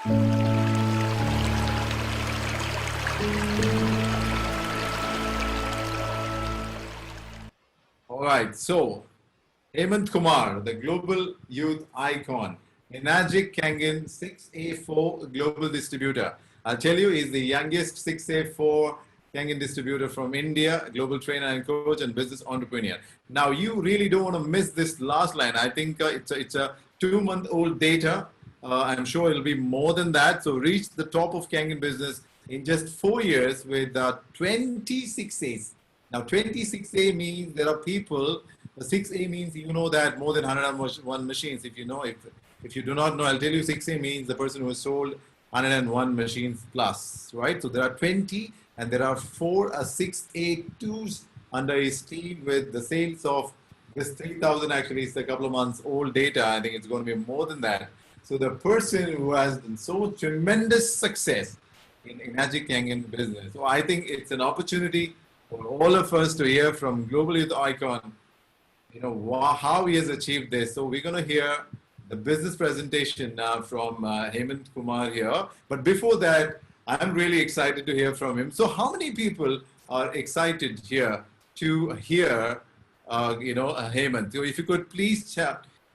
All right, so Hemant Kumar, the global youth icon, Enagic Kangen 6A4 global distributor. I'll tell you, he's the youngest 6A4 Kangen distributor from India, global trainer and coach and business entrepreneur. Now, you really don't want to miss this last line. I think it's a 2-month old data. I'm sure it'll be more than that. So, reach the top of Kangen business in just 4 years with 26 A's. Now, 26A means there are people, 6A means you know that more than 101 machines. If you do not know, I'll tell you 6A means the person who has sold 101 machines plus, right? So there are 20 and there are 6A2s under his team with the sales of this 3,000 actually is a couple of months old data. I think it's going to be more than that. So the person who has done so tremendous success in Magic Kangen business. So I think it's an opportunity for all of us to hear from global youth icon, how he has achieved this. So we're going to hear the business presentation now from Hemant Kumar here. But before that, I'm really excited to hear from him. So how many people are excited here to hear, Hemant? So if you could please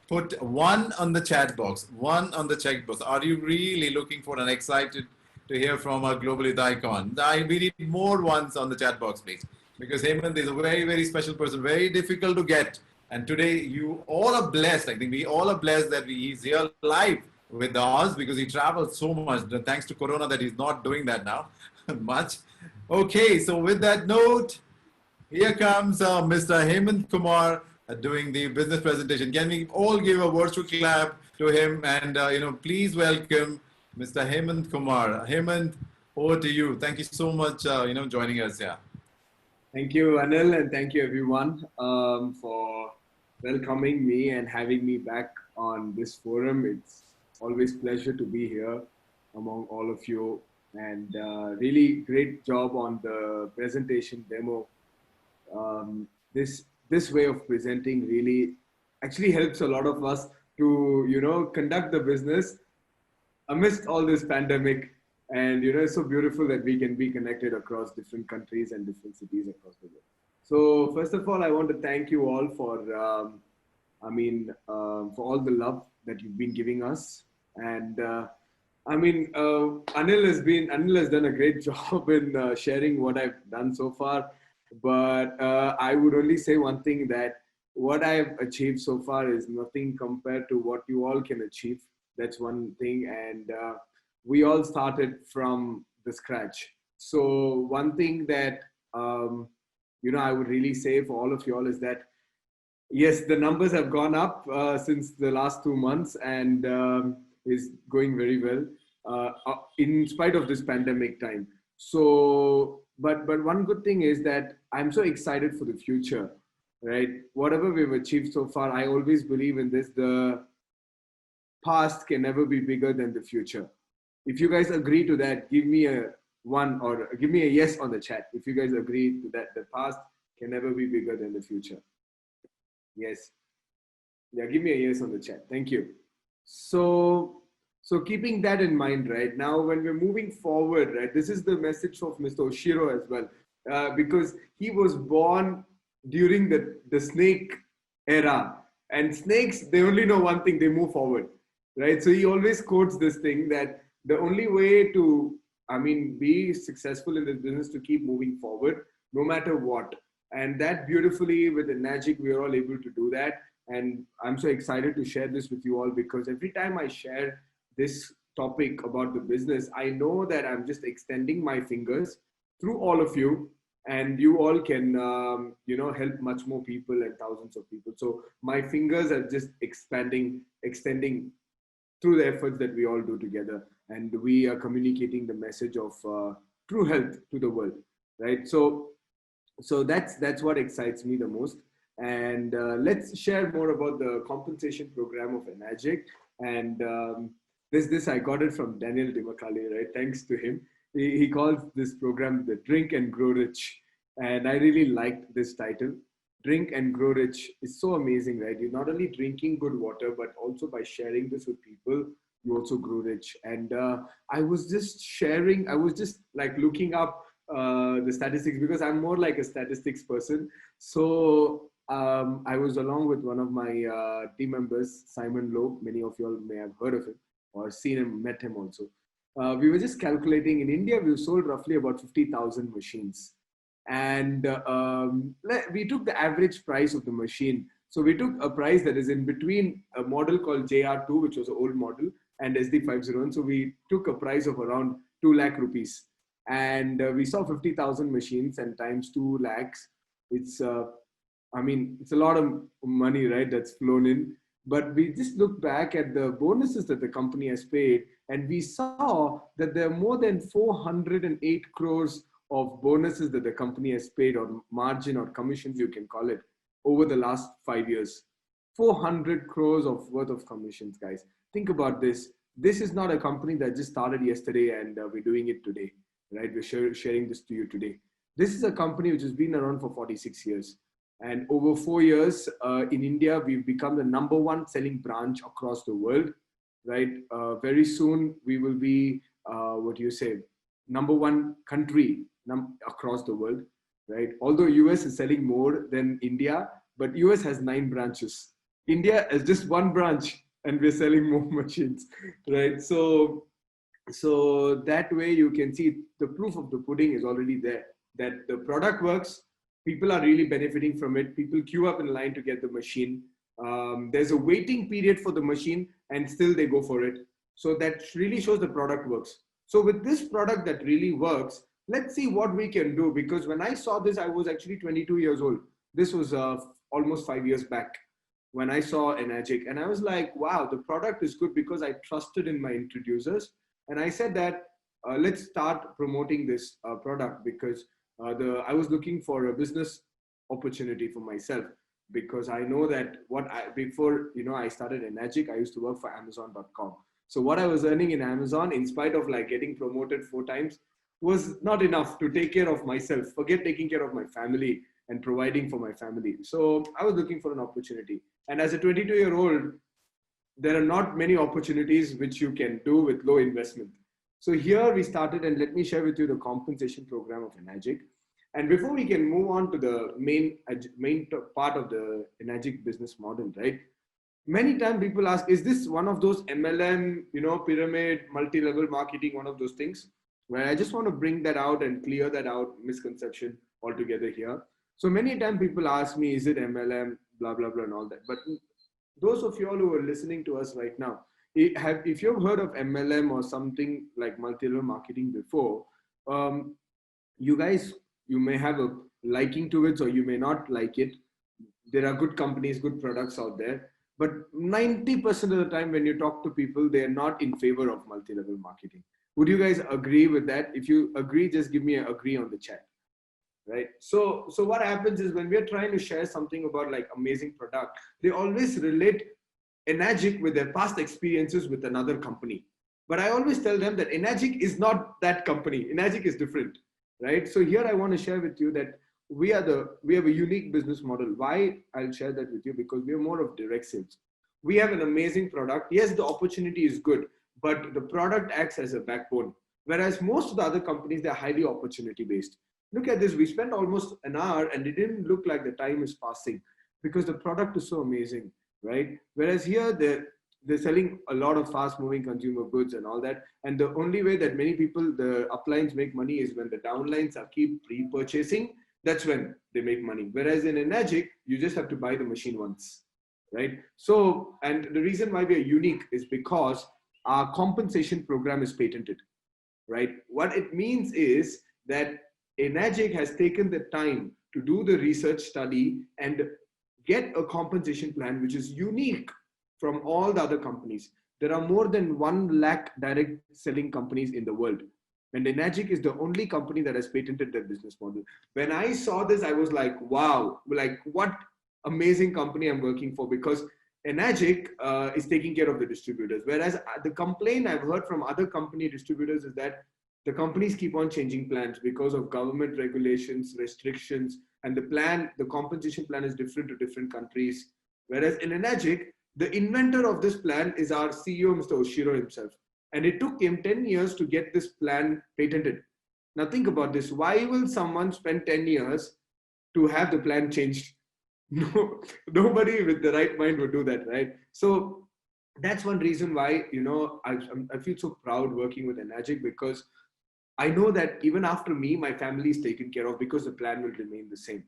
put one on the chat box, one on the chat box. Are you really looking for and excited to hear from our global youth icon? We need more ones on the chat box, please. Because Hemant is a very, very special person, very difficult to get. And today you all are blessed. I think we all are blessed that he's here live with us because he travels so much. Thanks to Corona that he's not doing that now much. Okay, so with that note, here comes Mr. Hemant Kumar doing the business presentation. Can we all give a virtual clap to him? And, please welcome Mr. Hemant Kumar. Hemant, over to you. Thank you so much, joining us here. Thank you, Anil, and thank you everyone for welcoming me and having me back on this forum. It's always a pleasure to be here among all of you, and really great job on the presentation demo. This way of presenting really actually helps a lot of us to conduct the business amidst all this pandemic. And it's so beautiful that we can be connected across different countries and different cities across the world. So first of all, I want to thank you all for all the love that you've been giving us. And Anil has done a great job in sharing what I've done so far. But I would only say one thing, that what I've achieved so far is nothing compared to what you all can achieve. That's one thing. And we all started from the scratch. So one thing that, I would really say for all of you all is that, yes, the numbers have gone up since the last 2 months and is going very well in spite of this pandemic time. So, but one good thing is that I'm so excited for the future, right? Whatever we've achieved so far, I always believe in this, the past can never be bigger than the future. If you guys agree to that, give me a one or give me a yes on the chat. If you guys agree to that, the past can never be bigger than the future. Yes. Yeah, give me a yes on the chat. Thank you. So keeping that in mind, right now, when we're moving forward, right, this is the message of Mr. Oshiro as well, because he was born during the snake era, and snakes, they only know one thing, they move forward, right? So he always quotes this thing that the only way to, be successful in this business to keep moving forward, no matter what. And that beautifully with the Magic, we are all able to do that. And I'm so excited to share this with you all, because every time I share this topic about the business, I know that I'm just extending my fingers through all of you, and you all can, help much more people and thousands of people. So my fingers are just extending through the efforts that we all do together. And we are communicating the message of true health to the world, right? So that's what excites me the most. And let's share more about the compensation program of Enagic. And this I got it from Daniel Dimakali, right? Thanks to him. He calls this program the Drink and Grow Rich. And I really liked this title. Drink and Grow Rich is so amazing, right? You're not only drinking good water, but also by sharing this with people, you also grow rich. And I was just sharing, I was just like looking up the statistics because I'm more like a statistics person. So I was along with one of my team members, Simon Loeb. Many of you all may have heard of him or seen him, met him also. We were just calculating in India, we've sold roughly about 50,000 machines. And we took the average price of the machine. So we took a price that is in between a model called JR2, which was an old model, and SD501. So we took a price of around 2 lakh rupees. And we saw 50,000 machines and times 2 lakhs. It's, I mean, it's a lot of money, right? That's flown in. But we just looked back at the bonuses that the company has paid, and we saw that there are more than 408 crores of bonuses that the company has paid, or margin or commissions, you can call it, over the last 5 years. 400 crores of worth of commissions, guys. Think about this. This is not a company that just started yesterday and we're doing it today, right? We're sharing this to you today. This is a company which has been around for 46 years. And over 4 years in India, we've become the #1 selling branch across the world, right? Very soon, we will be, what do you say, #1 country across the world, right? Although US is selling more than India, but US has 9 branches. India has just 1 branch and we're selling more machines, right? So that way you can see the proof of the pudding is already there, that the product works. People are really benefiting from it. People queue up in line to get the machine. There's a waiting period for the machine and still they go for it. So that really shows the product works. So with this product that really works, let's see what we can do. Because when I saw this, I was actually 22 years old. This was almost 5 years back when I saw Enagic. And I was like, wow, the product is good, because I trusted in my introducers. And I said that, let's start promoting this product, because I was looking for a business opportunity for myself, because I know that before I started Enagic, I used to work for Amazon.com. So what I was earning in Amazon, in spite of like getting promoted 4 times, was not enough to take care of myself. Forget taking care of my family and providing for my family. So I was looking for an opportunity. And as a 22-year-old, there are not many opportunities which you can do with low investment. So here we started, and let me share with you the compensation program of Enagic. And before we can move on to the main part of the Enagic business model, right? Many times people ask, is this one of those MLM, pyramid, multi-level marketing, one of those things? Where I just want to bring that out and clear that out misconception altogether here. So many times people ask me, is it MLM, blah, blah, blah, and all that. But those of you all who are listening to us right now, if you've heard of MLM or something like multi-level marketing before, you guys, you may have a liking to it or you may not like it. There are good companies, good products out there. But 90% of the time when you talk to people, they're not in favor of multi-level marketing. Would you guys agree with that? If you agree, just give me an agree on the chat. Right. So what happens is, when we're trying to share something about like amazing product, they always relate Enagic with their past experiences with another company. But I always tell them that Enagic is not that company. Enagic is different. Right. So here I want to share with you that we have a unique business model. Why? I'll share that with you, because we are more of direct sales. We have an amazing product. Yes, the opportunity is good, but the product acts as a backbone. Whereas most of the other companies, they're highly opportunity based. Look at this. We spent almost an hour and it didn't look like the time is passing, because the product is so amazing, right? Whereas here they're selling a lot of fast moving consumer goods and all that. And the only way that many people, the uplines make money, is when the downlines are keep pre-purchasing. That's when they make money. Whereas in Enagic, you just have to buy the machine once, right? So, and the reason why we are unique is because our compensation program is patented, right? What it means is that Enagic has taken the time to do the research study and get a compensation plan which is unique from all the other companies. There are more than 1 lakh direct selling companies in the world. And Enagic is the only company that has patented their business model. When I saw this, I was like, wow, like what amazing company I'm working for, because Enagic is taking care of the distributors. Whereas the complaint I've heard from other company distributors is that the companies keep on changing plans because of government regulations, restrictions, and the compensation plan is different to different countries. Whereas in Enagic, The inventor of this plan is our CEO, Mr. Oshiro himself. And it took him 10 years to get this plan patented. Now think about this. Why will someone spend 10 years to have the plan changed? No, nobody with the right mind would do that, right? So that's one reason why, I feel so proud working with Enagic, because I know that even after me, my family is taken care of because the plan will remain the same.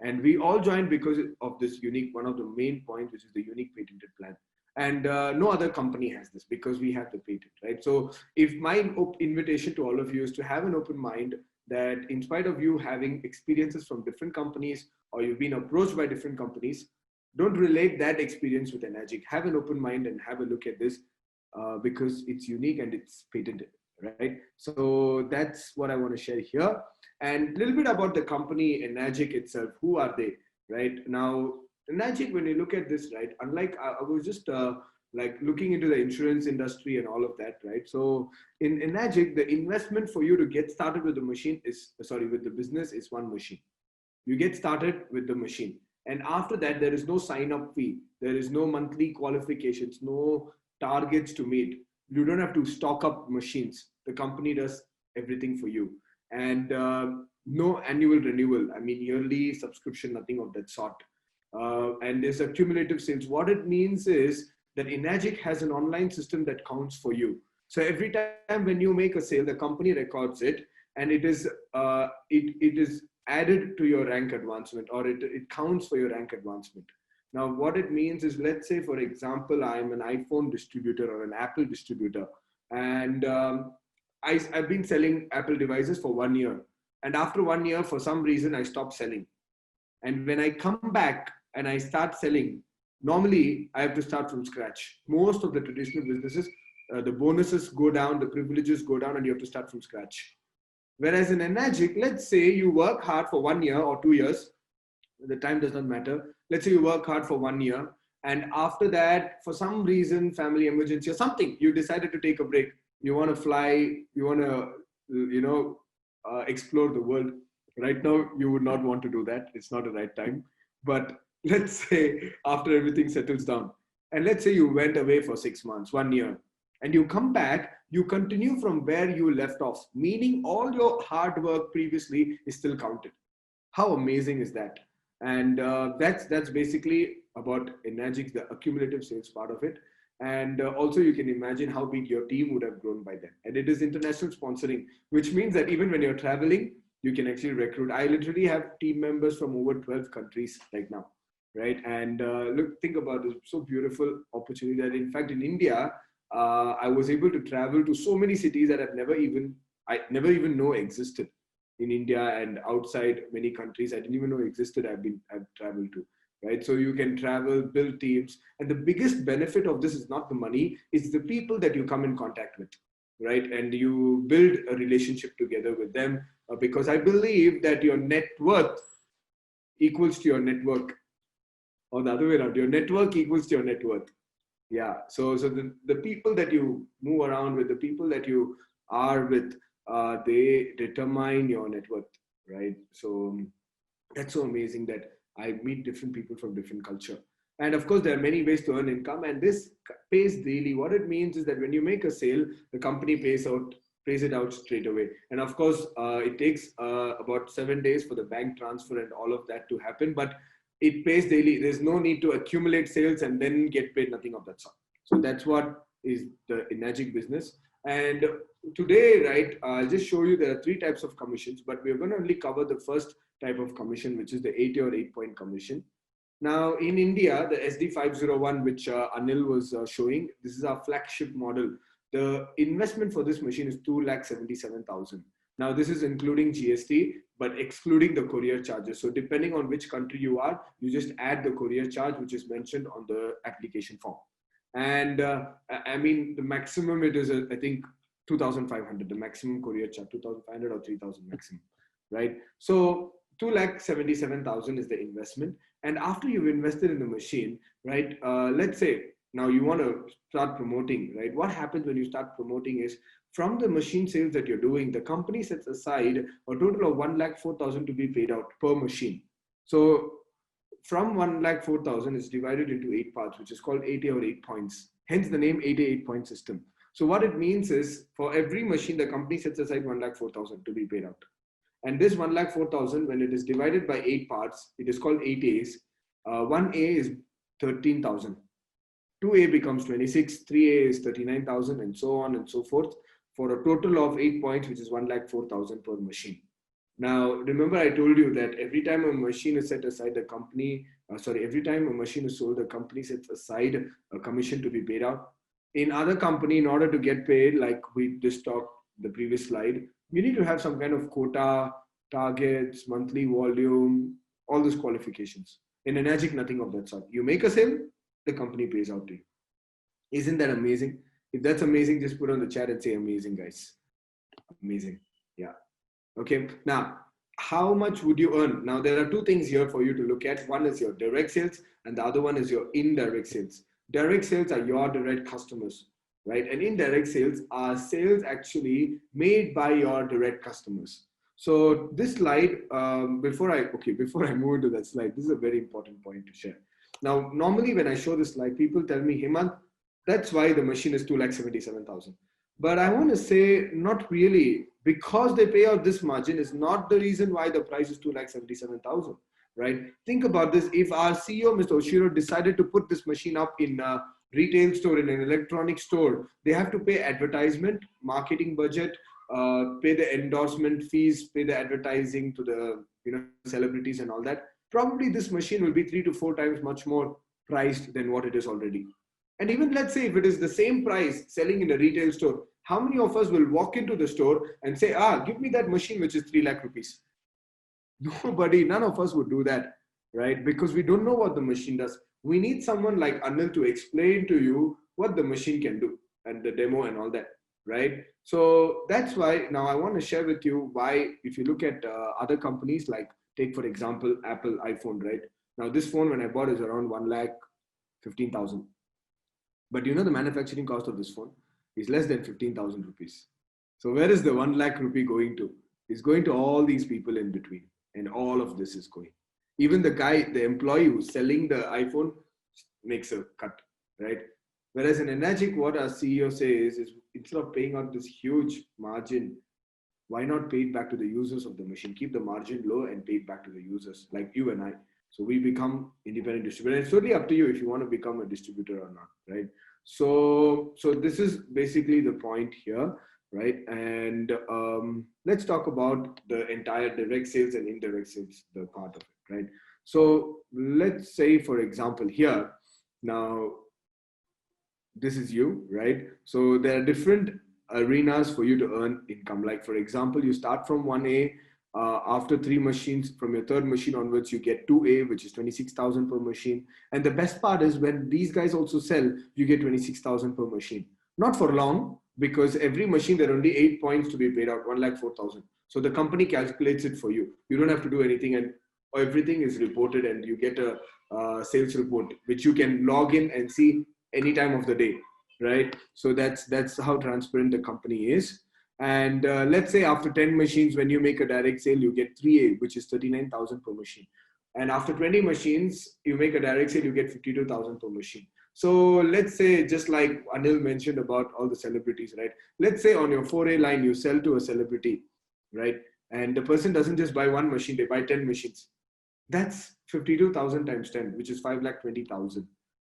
And we all joined because of this unique, one of the main points, which is the unique patented plan. And no other company has this because we have the patent, right? So if my invitation to all of you is to have an open mind, that in spite of you having experiences from different companies or you've been approached by different companies, don't relate that experience with Enagic. Have an open mind and have a look at this because it's unique and it's patented, right? So that's what I want to share here. And a little bit about the company Enagic itself. Who are they, right? Now, Enagic, when you look at this, right, unlike I was just like looking into the insurance industry and all of that, right? So in Enagic, the investment for you to get started with the machine is, sorry, with the business is one machine. You get started with the machine. And after that, there is no sign up fee. There is no monthly qualifications, no targets to meet. You don't have to stock up machines. The company does everything for you. And no annual renewal. I mean, yearly subscription, nothing of that sort. And there's a cumulative sales. What it means is that Enagic has an online system that counts for you. So every time when you make a sale, the company records it, and it is added to your rank advancement, or it counts for your rank advancement. Now, what it means is, let's say, for example, I'm an iPhone distributor or an Apple distributor, and I've been selling Apple devices for 1 year. And after 1 year, for some reason, I stopped selling. And when I come back and I start selling, normally I have to start from scratch. Most of the traditional businesses, the bonuses go down, the privileges go down, and you have to start from scratch. Whereas in Enagic, let's say you work hard for 1 year or 2 years, the time does not matter. Let's say you work hard for 1 year, and after that, for some reason, family emergency or something, you decided to take a break. You want to fly, you want to, explore the world. Right now, you would not want to do that. It's not the right time. But let's say after everything settles down, and let's say you went away for 6 months, 1 year, and you come back, you continue from where you left off, meaning all your hard work previously is still counted. How amazing is that? And that's basically about Enagic, the accumulative sales part of it. And also you can imagine how big your team would have grown by then. And it is international sponsoring, which means that even when you're traveling, you can actually recruit. I literally have team members from over 12 countries right now, right? And look, think about this, so beautiful opportunity that in fact in India, I was able to travel to so many cities that I never even know existed in India, and outside many countries I didn't even know existed. I've traveled to, right? So you can travel, build teams, and the biggest benefit of this is not the money; it's the people that you come in contact with, right? And you build a relationship together with them, because I believe that your net worth equals to your network, or the other way around. Your network equals to your net worth. Yeah. So the people that you move around with, the people that you are with, they determine your net worth, right? So that's so amazing that I meet different people from different culture. And of course, there are many ways to earn income, and this pays daily. What it means is that when you make a sale, the company pays it out straight away. And of course, it takes about 7 days for the bank transfer and all of that to happen. But it pays daily. There's no need to accumulate sales and then get paid, nothing of that sort. So that's what is the Enagic business. And today, right, I'll just show you there are 3 types of commissions, but we're going to only cover the first type of commission, which is the 80 or 8-point commission. Now in India, the SD501, which Anil was showing, this is our flagship model. The investment for this machine is 2,77,000. Now this is including GST, but excluding the courier charges. So depending on which country you are, you just add the courier charge, which is mentioned on the application form. And I mean, the maximum it is, I think, 2,500, the maximum courier charge, 2,500 or 3,000 maximum, right? So 2,77,000 is the investment. And after you've invested in the machine, right, let's say now you want to start promoting, right? What happens when you start promoting is, from the machine sales that you're doing, the company sets aside a total of 1,04,000 to be paid out per machine. So from 1,04,000 is divided into 8 parts, which is called 8A or 8 points. Hence the name 8A 8 point system. So what it means is for every machine, the company sets aside 1,04,000 to be paid out. And this 1,04,000, when it is divided by 8 parts, it is called 8As. 1A is 13,000. 2A becomes 26, 3A is 39,000, and so on and so forth, for a total of 8 points, which is 1,04,000 per machine. Now, remember I told you that every time a machine is set aside, the company, every time a machine is sold, the company sets aside a commission to be paid out. In other company, in order to get paid, like we just talked the previous slide, you need to have some kind of quota, targets, monthly volume, all those qualifications. In Enagic, nothing of that sort. You make a sale, the company pays out to you. Isn't that amazing? If that's amazing, just put on the chat and say amazing, guys. Amazing. Yeah. Okay. Now, how much would you earn? Now, there are two things here for you to look at. One is your direct sales and the other one is your indirect sales. Direct sales are your direct customers, right? And indirect sales are sales actually made by your direct customers. So this slide, before I move into that slide, this is a very important point to share. Now, normally when I show this slide, people tell me, Hemanth, that's why the machine is 2,77,000. But I want to say, not really, because they pay out this margin is not the reason why the price is 2,77,000, right? Think about this. If our CEO, Mr. Oshiro, decided to put this machine up in a retail store, in an electronic store, they have to pay advertisement, marketing budget, pay the endorsement fees, pay the advertising to the celebrities and all that. Probably this machine will be 3 to 4 times much more priced than what it is already. And even let's say if it is the same price selling in a retail store, how many of us will walk into the store and say, give me that machine which is 3 lakh rupees? Nobody, none of us would do that, right? Because we don't know what the machine does. We need someone like Anil to explain to you what the machine can do and the demo and all that, right? So that's why now I want to share with you why, if you look at other companies, like take for example, Apple iPhone, right? Now this phone when I bought is around 1,15,000. But you know the manufacturing cost of this phone is less than 15,000 rupees. So where is the 1 lakh rupee going to? It's going to all these people in between, and all of this is going. Even the employee who's selling the iPhone makes a cut, right? Whereas in Enagic, what our CEO says is instead of paying out this huge margin, why not pay it back to the users of the machine? Keep the margin low and pay it back to the users, like you and I. So we become independent distributor. It's totally up to you if you want to become a distributor or not, right? So this is basically the point here, right? And let's talk about the entire direct sales and indirect sales, the part of it, right? So let's say, for example, here, now, this is you, right? So there are different arenas for you to earn income. Like, for example, you start from 1A, after 3 machines, from your 3rd machine onwards, you get 2A, which is 26,000 per machine. And the best part is when these guys also sell, you get 26,000 per machine. Not for long, because every machine, there are only 8 points to be paid out, 1,04,000. So the company calculates it for you. You don't have to do anything, and everything is reported, and you get a sales report, which you can log in and see any time of the day, right? So that's how transparent the company is. And let's say after 10 machines, when you make a direct sale, you get 3A, which is 39,000 per machine. And after 20 machines, you make a direct sale, you get 52,000 per machine. So let's say, just like Anil mentioned about all the celebrities, right? Let's say on your 4A line, you sell to a celebrity, right? And the person doesn't just buy 1 machine, they buy 10 machines. That's 52,000 times 10, which is 5,20,000,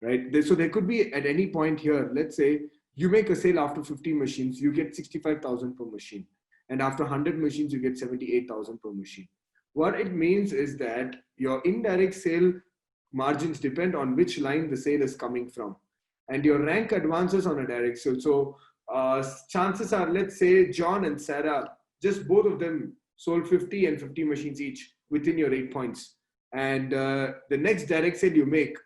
right? So there could be at any point here, let's say, you make a sale after 50 machines, you get 65,000 per machine. And after 100 machines, you get 78,000 per machine. What it means is that your indirect sale margins depend on which line the sale is coming from. And your rank advances on a direct sale. So chances are, let's say John and Sarah, just both of them sold 50 and 50 machines each within your 8 points. And the next direct sale you make,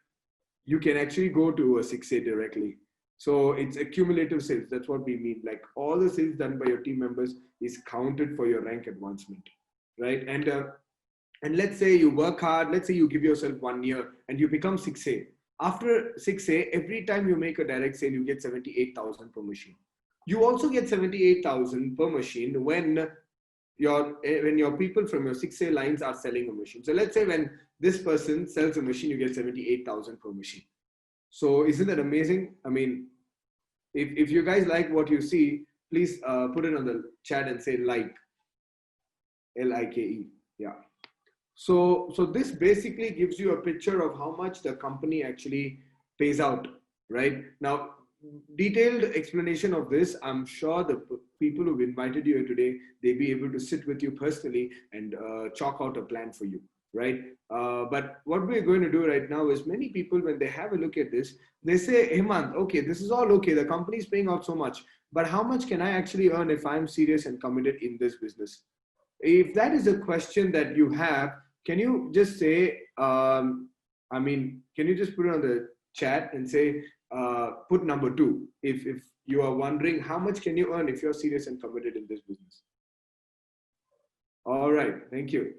you can actually go to a 6A directly. So it's accumulative sales. That's what we mean. Like all the sales done by your team members is counted for your rank advancement, right? And let's say you work hard. Let's say you give yourself 1 year and you become 6A. After 6A, every time you make a direct sale, you get 78,000 per machine. You also get 78,000 per machine when when your people from your 6A lines are selling a machine. So let's say when this person sells a machine, you get 78,000 per machine. So isn't that amazing? I mean, if you guys like what you see, please put it on the chat and say like, Like. Yeah. So this basically gives you a picture of how much the company actually pays out, right? Now, detailed explanation of this, I'm sure the people who've invited you here today, they'll be able to sit with you personally and chalk out a plan for you, right? But what we're going to do right now is many people, when they have a look at this, they say, Hemanth, okay, this is all okay. The company is paying out so much, but how much can I actually earn if I'm serious and committed in this business? If that is a question that you have, can you just say, can you just put it on the chat and say, put number 2, if you are wondering how much can you earn if you're serious and committed in this business. All right, thank you.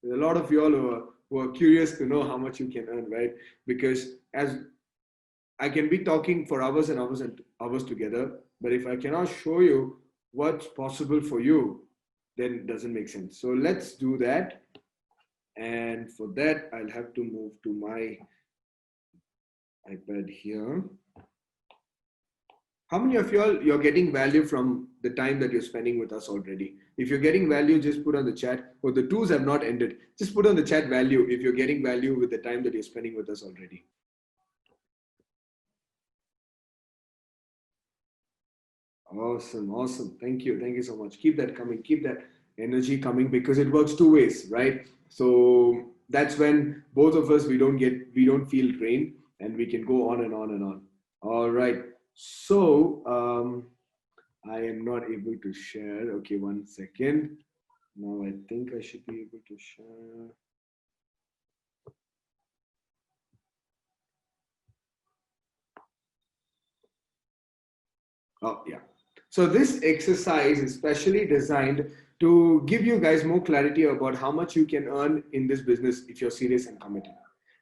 There's a lot of you all who are curious to know how much you can earn, right? Because as I can be talking for hours and hours and hours together, but if I cannot show you what's possible for you, then it doesn't make sense. So let's do that. And for that, I'll have to move to my iPad here. How many of you all, you're getting value from the time that you're spending with us already? If you're getting value, just put on the chat. Or the twos have not ended. Just put on the chat value if you're getting value with the time that you're spending with us already. Awesome, awesome. Thank you. Thank you so much. Keep that coming. Keep that energy coming, because it works two ways, right? So that's when both of us, we don't feel drained, and we can go on and on and on. All right. So I am not able to share. Okay, 1 second. Now I think I should be able to share. Oh, yeah. So this exercise is specially designed to give you guys more clarity about how much you can earn in this business if you're serious and committed.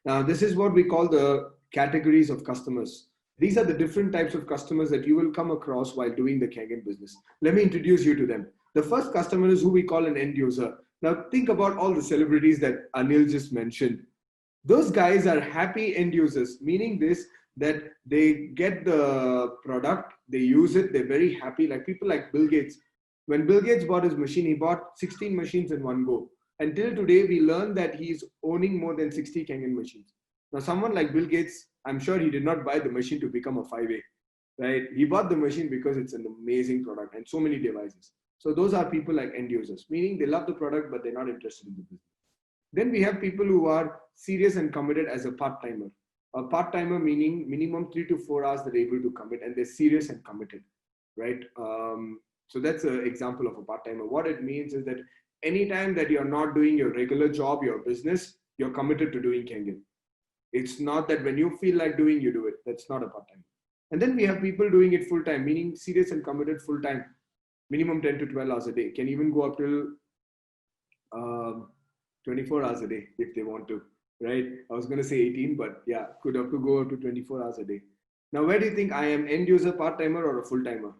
Now, this is what we call the categories of customers. These are the different types of customers that you will come across while doing the Kangen business. Let me introduce you to them. The first customer is who we call an end user. Now, think about all the celebrities that Anil just mentioned. Those guys are happy end users, meaning this, that they get the product, they use it, they're very happy. Like people like Bill Gates. When Bill Gates bought his machine, he bought 16 machines in one go. Until today, we learned that he's owning more than 60 Kangen machines. Now, someone like Bill Gates, I'm sure he did not buy the machine to become a 5A, right? He bought the machine because it's an amazing product and so many devices. So those are people like end users, meaning they love the product, but they're not interested in the business. Then we have people who are serious and committed as a part-timer. A part-timer meaning minimum 3 to 4 hours they're able to commit, and they're serious and committed, right? So that's an example of a part-timer. What it means is that anytime that you're not doing your regular job, your business, you're committed to doing Kangen. It's not that when you feel like doing, you do it. That's not a part-time. And then we have people doing it full-time, meaning serious and committed full-time, minimum 10 to 12 hours a day. Can even go up till 24 hours a day if they want to, right? I was going to say 18, but yeah, could have to go up to 24 hours a day. Now, where do you think I am, end user, part-timer, or a full-timer?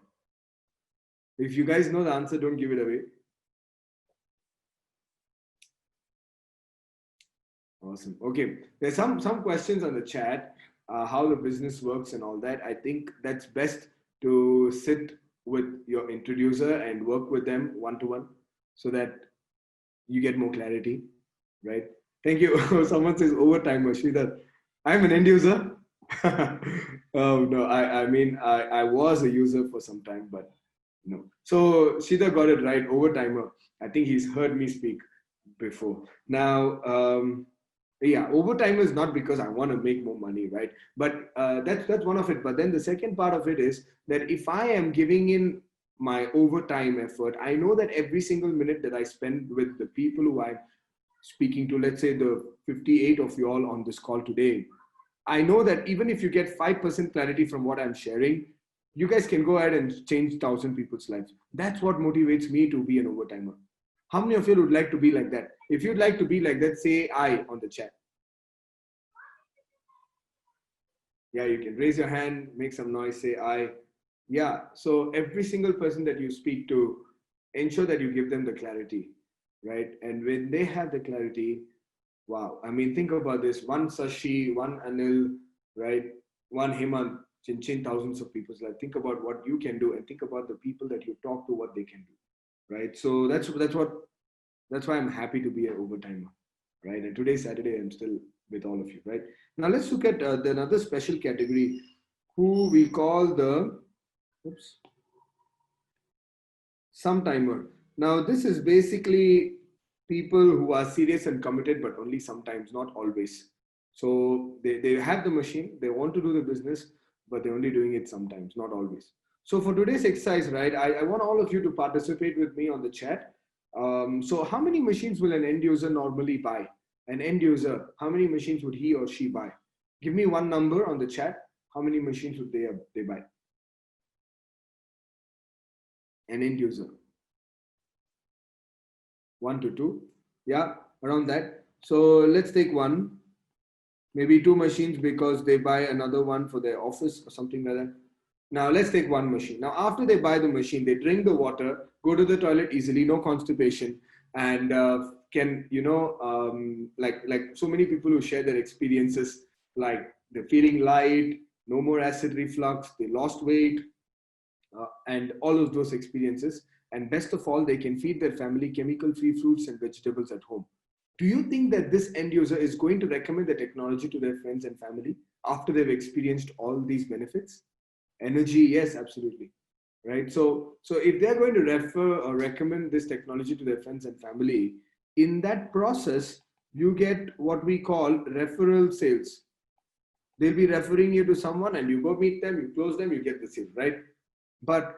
If you guys know the answer, don't give it away. Awesome. Okay, there's some questions on the chat, how the business works and all that. I think that's best to sit with your introducer and work with them one-to-one so that you get more clarity, right? Thank you. Someone says overtimer, Sridhar. I'm an end user. Oh no, I mean I was a user for some time, but no. So Sridhar got it right, overtimer. I think he's heard me speak before. Now, yeah, overtime is not because I want to make more money, right? But that's one of it. But then the second part of it is that if I am giving in my overtime effort, I know that every single minute that I spend with the people who I'm speaking to, let's say the 58 of you all on this call today, I know that even if you get 5% clarity from what I'm sharing, you guys can go ahead and change 1,000 people's lives. That's what motivates me to be an overtimer. How many of you would like to be like that? If you'd like to be like that, say I on the chat. Yeah, you can raise your hand, make some noise, say I. Yeah, so every single person that you speak to, ensure that you give them the clarity, right? And when they have the clarity, wow, I mean, think about this: one Sashi, one Anil, right? One Hemanth, chin thousands of people. Like, think about what you can do, and think about the people that you talk to, what they can do, right? So that's why I'm happy to be an overtimer, right? And today's Saturday, I'm still with all of you, right? Now let's look at another special category, who we call the oops, Sometimer. Now, this is basically people who are serious and committed, but only sometimes, not always. So they have the machine, they want to do the business, but they're only doing it sometimes, not always. So for today's exercise, right, I want all of you to participate with me on the chat. So how many machines will an end user normally buy? An end user, how many machines would he or she buy? Give me one number on the chat. How many machines would they buy? An end user. 1 to 2, yeah, around that. So let's take one, maybe two machines because they buy another one for their office or something like that. Now let's take one machine. Now after they buy the machine, they drink the water, go to the toilet easily, no constipation, and can, like so many people who share their experiences, like they're feeling light, no more acid reflux, they lost weight, and all of those experiences. And best of all, they can feed their family chemical-free fruits and vegetables at home. Do you think that this end user is going to recommend the technology to their friends and family after they've experienced all these benefits? Energy, yes, absolutely. Right. So if they're going to refer or recommend this technology to their friends and family, in that process, you get what we call referral sales. They'll be referring you to someone and you go meet them, you close them, you get the sale, right? But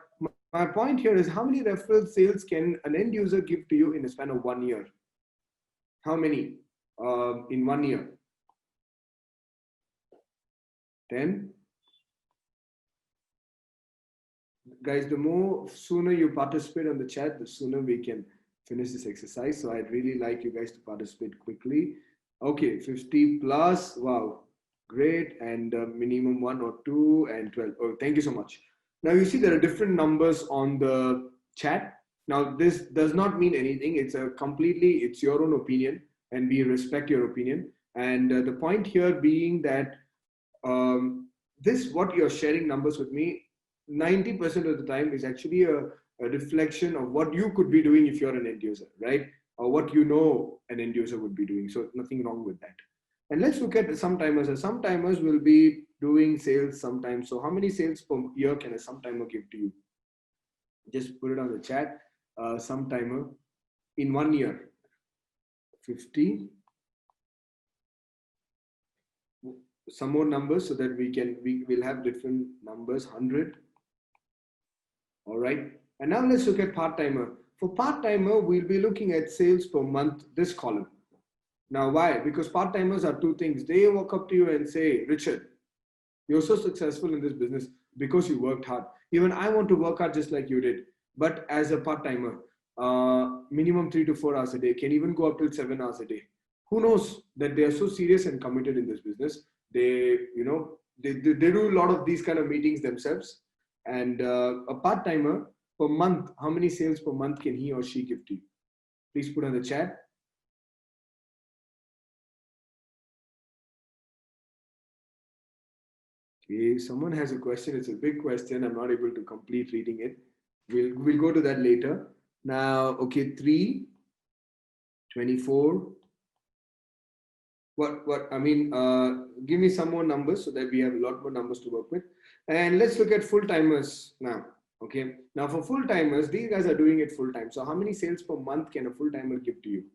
my point here is, how many referral sales can an end user give to you in a span of 1 year? How many in 1 year? 10? Guys, the more sooner you participate on the chat, the sooner we can finish this exercise. So I'd really like you guys to participate quickly. Okay, 50 plus, wow, great. And minimum 1 or 2 and 12. Oh, thank you so much. Now you see there are different numbers on the chat. Now this does not mean anything. It's your own opinion, and we respect your opinion. And the point here being that what you're sharing numbers with me, 90% of the time is actually a reflection of what you could be doing if you're an end user, right? Or what you know an end user would be doing. So nothing wrong with that. And let's look at Sometimers. Sometimers will be doing sales sometimes. So how many sales per year can a Sometimer give to you? Just put it on the chat. Sometimer in 1 year, 50. Some more numbers so that we will have different numbers. 100. All right. And now let's look at part-timer. For part-timer, we'll be looking at sales per month, this column. Now, why? Because part-timers are two things. They walk up to you and say, Richard, you're so successful in this business because you worked hard. Even I want to work hard just like you did. But as a part-timer, minimum 3 to 4 hours a day, can even go up till 7 hours a day. Who knows that they are so serious and committed in this business? They do a lot of these kind of meetings themselves. And a part-timer per month, how many sales per month can he or she give to you? Please put on the chat. Okay, someone has a question. It's a big question. I'm not able to complete reading it. We'll go to that later. Now, okay, 3, 24. Give me some more numbers so that we have a lot more numbers to work with. And let's look at full-timers now. Okay, now for full-timers, these guys are doing it full-time. So how many sales per month can a full-timer give to you?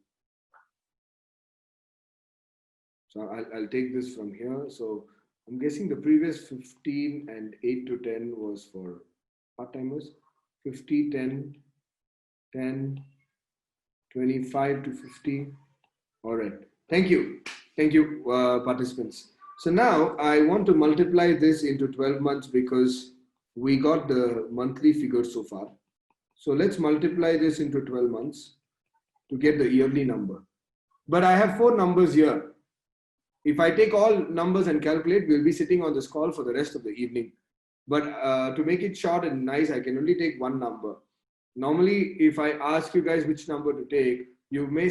So I'll take this from here. So I'm guessing the previous 15 and 8 to 10 was for part-timers. 50, 10, 10, 25 to 50. All right. Thank you. Thank you, participants. So now I want to multiply this into 12 months because we got the monthly figure so far. So let's multiply this into 12 months to get the yearly number. But I have 4 numbers here. If I take all numbers and calculate, we'll be sitting on this call for the rest of the evening. But to make it short and nice, I can only take one number. Normally, if I ask you guys which number to take, you may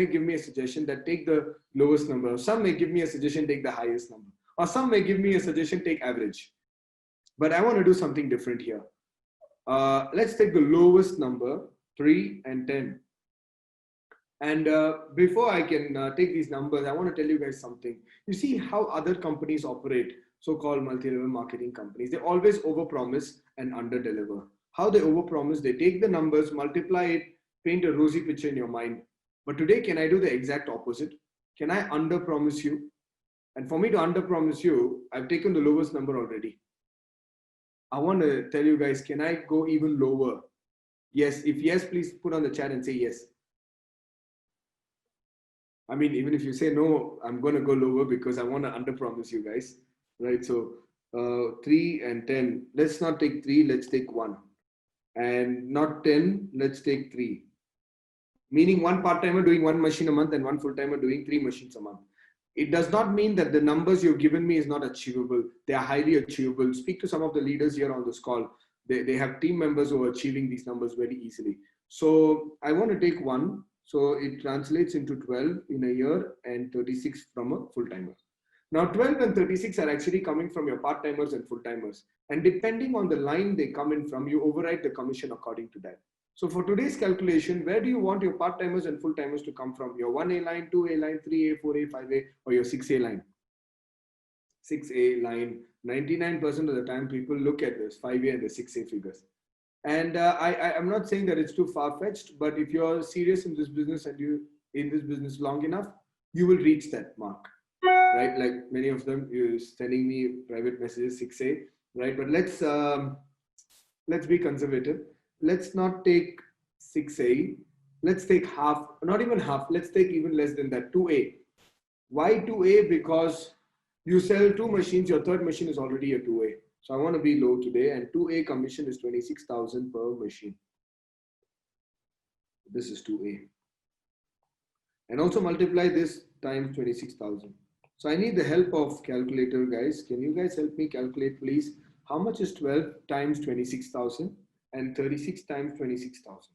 give me a suggestion that take the lowest number. Some may give me a suggestion, take the highest number. Or some may give me a suggestion, take average. But I want to do something different here. Let's take the lowest number, 3 and 10. And before I can take these numbers, I want to tell you guys something. You see how other companies operate, so-called multi-level marketing companies. They always overpromise and underdeliver. How they overpromise, they take the numbers, multiply it, paint a rosy picture in your mind. But today, can I do the exact opposite? Can I underpromise you? And for me to underpromise you, I've taken the lowest number already. I want to tell you guys, can I go even lower? Yes. If yes, please put on the chat and say yes. I mean, even if you say no, I'm going to go lower because I want to underpromise you guys, right? So 3 and 10, let's not take 3, let's take 1. And not 10, let's take 3. Meaning one part-timer doing 1 machine a month and one full-timer doing 3 machines a month. It does not mean that the numbers you've given me is not achievable. They are highly achievable. Speak to some of the leaders here on this call. They have team members who are achieving these numbers very easily. So I want to take 1. So it translates into 12 in a year and 36 from a full-timer. Now 12 and 36 are actually coming from your part-timers and full-timers. And depending on the line they come in from, you override the commission according to that. So for today's calculation, where do you want your part-timers and full-timers to come from? Your 1A line, 2A line, 3A, 4A, 5A, or your 6A line? 6A line, 99% of the time people look at this 5A and the 6A figures. And I'm not saying that it's too far-fetched, but if you're serious in this business and you in this business long enough, you will reach that mark, right? Like many of them, you're sending me private messages, 6A, right? But let's be conservative. Let's not take 6A. Let's take half, not even half. Let's take even less than that, 2A. Why 2A? Because you sell 2 machines, your third machine is already a 2A. So I want to be low today, and 2A commission is 26,000 per machine. This is 2A. And also multiply this times 26,000. So I need the help of calculator, guys. Can you guys help me calculate, please? How much is 12 times 26,000 and 36 times 26,000?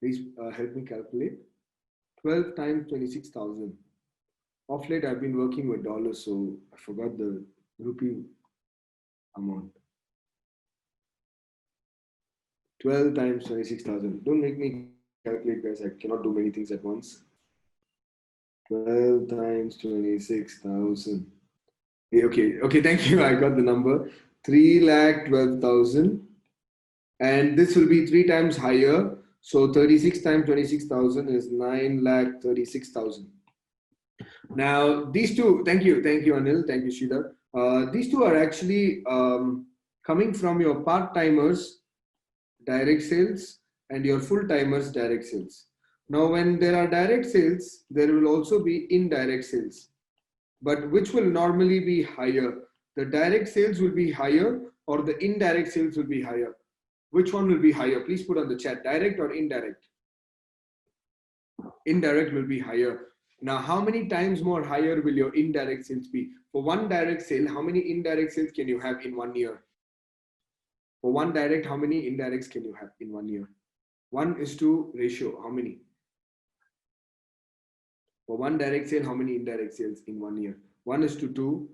Please help me calculate. 12 times 26,000. Of late, I've been working with dollars, so I forgot the rupee amount. 12 times 26,000. Don't make me calculate, guys. I cannot do many things at once. 12 times 26,000. Okay, thank you. I got the number. 3,12,000. And this will be 3 times higher. So 36 times 26,000 is 9,36,000. Now, these two, thank you, Anil, thank you, Sridhar. These two are actually coming from your part-timers direct sales and your full-timers direct sales. Now, when there are direct sales, there will also be indirect sales. But which will normally be higher? The direct sales will be higher or the indirect sales will be higher? Which one will be higher? Please put on the chat, direct or indirect? Indirect will be higher. Now, how many times more higher will your indirect sales be? For one direct sale, how many indirect sales can you have in 1 year? For one direct, how many indirects can you have in 1 year? 1:2 ratio, how many? For one direct sale, how many indirect sales in 1 year? 1:2.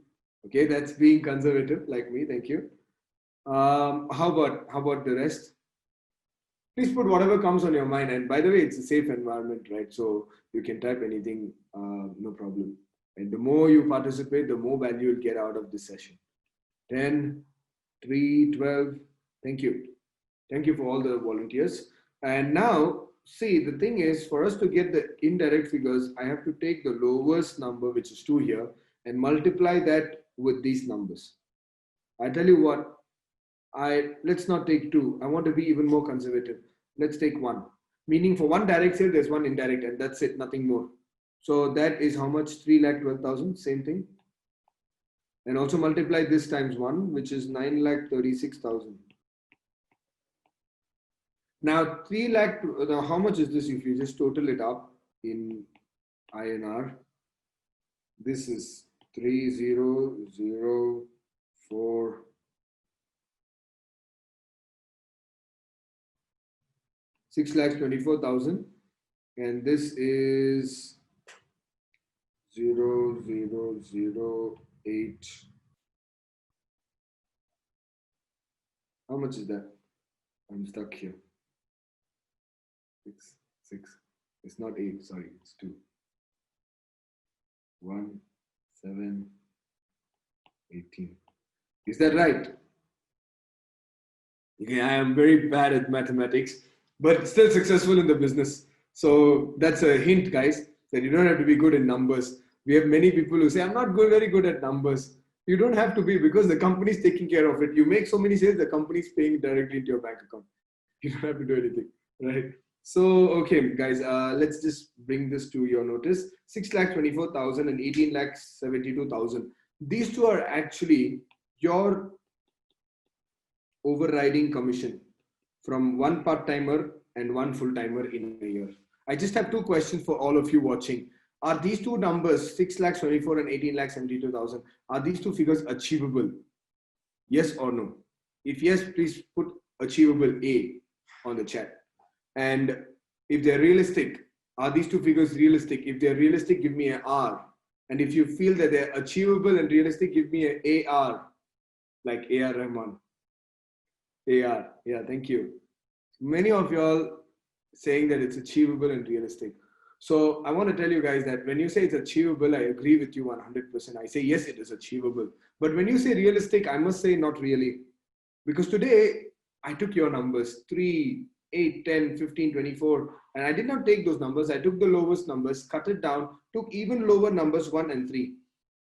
Okay, that's being conservative like me, thank you. How about the rest? Please put whatever comes on your mind. And by the way, it's a safe environment, right? So you can type anything, no problem. And the more you participate, the more value you'll get out of this session. 10, 3, 12. Thank you. Thank you for all the volunteers. And now, see, the thing is, for us to get the indirect figures, I have to take the lowest number, which is 2 here, and multiply that with these numbers. I tell you what, let's not take 2. I want to be even more conservative. Let's take 1. Meaning for one direct sale, there's one indirect, and that's it, nothing more. So that is how much? 3,12,000, same thing. And also multiply this times 1, which is 9,36,000. Now 3 lakh, now how much is this if you just total it up in INR? This is 3004 6,24,000, and this is 0008. How much is that? I'm stuck here. 6. It's not 8, sorry, it's 2. 1, 7, 18. Is that right? Okay, I am very bad at mathematics, but still successful in the business. So that's a hint, guys, that you don't have to be good in numbers. We have many people who say, I'm not very good at numbers. You don't have to be, because the company is taking care of it. You make so many sales, the company is paying directly into your bank account. You don't have to do anything, right? So, okay, guys, let's just bring this to your notice. 6,24,000 and 18,72,000. These two are actually your overriding commission from one part-timer and one full-timer in a year. I just have two questions for all of you watching. Are these two numbers, 6,24,000 and 18,72,000, are these two figures achievable? Yes or no? If yes, please put achievable A on the chat. And if they're realistic, are these two figures realistic? If they're realistic, give me an R. And if you feel that they're achievable and realistic, give me an AR, like AR Rahman. AR, yeah, thank you. Many of y'all saying that it's achievable and realistic. So I want to tell you guys that when you say it's achievable, I agree with you 100%. I say, yes, it is achievable. But when you say realistic, I must say not really. Because today I took your numbers, 3, 8, 10, 15, 24, and I did not take those numbers. I took the lowest numbers, cut it down, took even lower numbers, 1 and 3.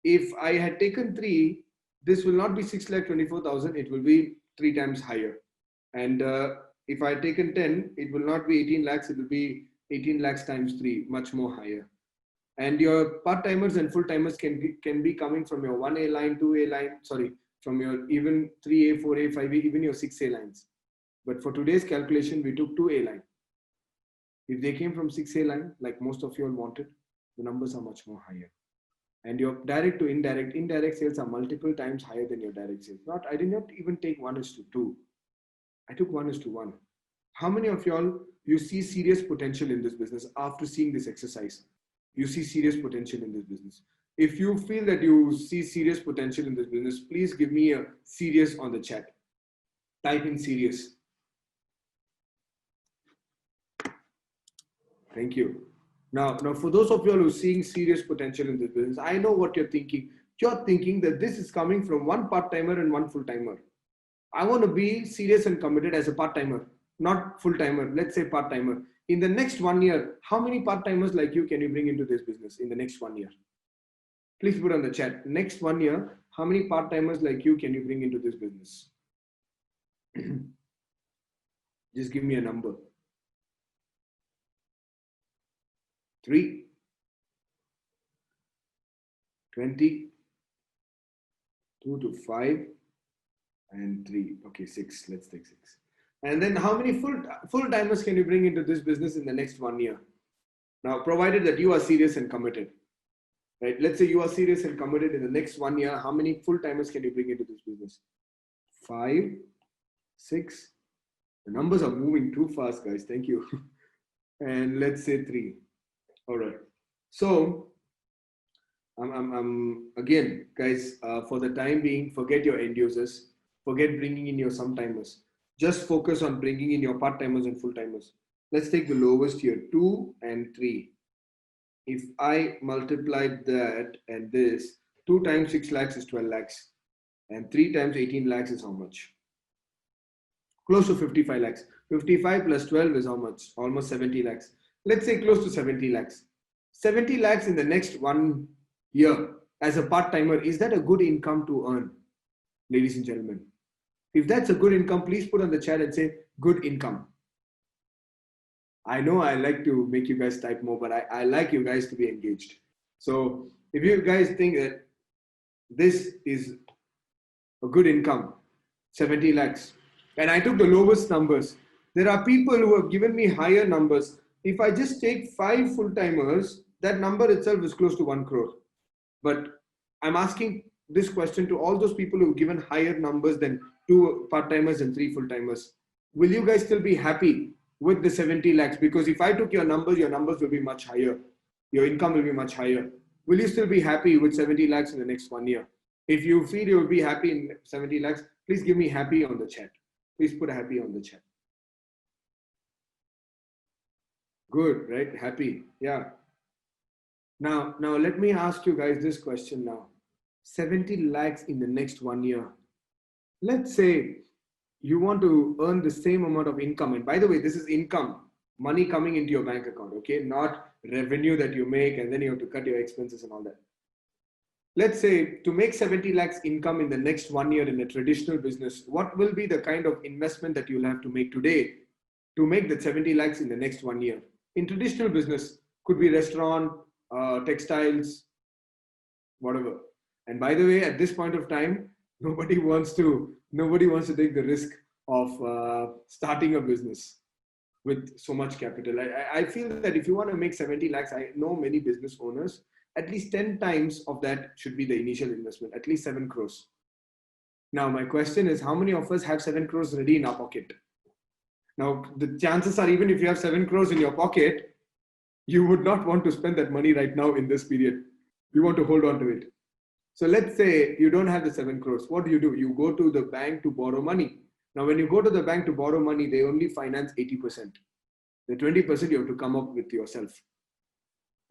If I had taken 3, this will not be 6,24,000, it will be 3 times higher. And if I had taken 10, it will not be 18 lakhs, it will be 18 lakhs times 3, much more higher. And your part-timers and full-timers can be coming from your 1A line, 2A line, sorry, from your even 3A, 4A, 5A, even your 6A lines. But for today's calculation, we took 2A line. If they came from 6A line, like most of you all wanted, the numbers are much more higher. And your direct to indirect sales are multiple times higher than your direct sales. I did not even take 1:2. I took 1:1. How many of y'all, you see serious potential in this business after seeing this exercise? You see serious potential in this business. If you feel that you see serious potential in this business, please give me a serious on the chat. Type in serious. Thank you. Now, for those of you who are seeing serious potential in this business, I know what you're thinking. You're thinking that this is coming from one part-timer and one full-timer. I want to be serious and committed as a part-timer, not full-timer. Let's say part-timer. In the next 1 year, how many part-timers like you can you bring into this business in the next 1 year? Please put on the chat. Next 1 year, how many part-timers like you can you bring into this business? Just give me a number. 3, 20, 2 to 5, and 3. Okay, 6. Let's take 6. And then how many full-timers can you bring into this business in the next 1 year? Now, provided that you are serious and committed, right? Let's say you are serious and committed in the next 1 year. How many full-timers can you bring into this business? 5, 6. The numbers are moving too fast, guys. Thank you. And let's say 3. All right. So I'm again, guys, for the time being, forget your end users, forget bringing in your sometimers. Just focus on bringing in your part-timers and full-timers. Let's take the lowest here, 2 and 3. If I multiply that and this, 2 times 6 lakhs is 12 lakhs. And 3 times 18 lakhs is how much? Close to 55 lakhs. 55 plus 12 is how much? Almost 70 lakhs. Let's say close to 70 lakhs. 70 lakhs in the next 1 year as a part-timer, is that a good income to earn, ladies and gentlemen? If that's a good income, please put on the chat and say good income. I know I like to make you guys type more, but I like you guys to be engaged. So if you guys think that this is a good income, 70 lakhs, and I took the lowest numbers, there are people who have given me higher numbers. If I just take 5 full-timers, that number itself is close to 1 crore. But I'm asking this question to all those people who have given higher numbers than 2 part-timers and 3 full-timers. Will you guys still be happy with the 70 lakhs? Because if I took your numbers will be much higher. Your income will be much higher. Will you still be happy with 70 lakhs in the next 1 year? If you feel you will be happy in 70 lakhs, please give me happy on the chat. Please put a happy on the chat. Good, right? Happy. Yeah. Now let me ask you guys this question now. 70 lakhs in the next 1 year. Let's say you want to earn the same amount of income. And by the way, this is income, money coming into your bank account, okay? Not revenue that you make and then you have to cut your expenses and all that. Let's say to make 70 lakhs income in the next 1 year in a traditional business, what will be the kind of investment that you'll have to make today to make that 70 lakhs in the next 1 year? In traditional business, could be restaurant, textiles, whatever. And by the way, at this point of time, nobody wants to take the risk of starting a business with so much capital. I feel that if you want to make 70 lakhs, I know many business owners, at least 10 times of that should be the initial investment, at least 7 crores. Now, my question is, how many of us have 7 crores ready in our pocket? Now, the chances are, even if you have 7 crores in your pocket, you would not want to spend that money right now in this period. You want to hold on to it. So let's say you don't have the 7 crores. What do? You go to the bank to borrow money. Now, when you go to the bank to borrow money, they only finance 80%. The 20% you have to come up with yourself.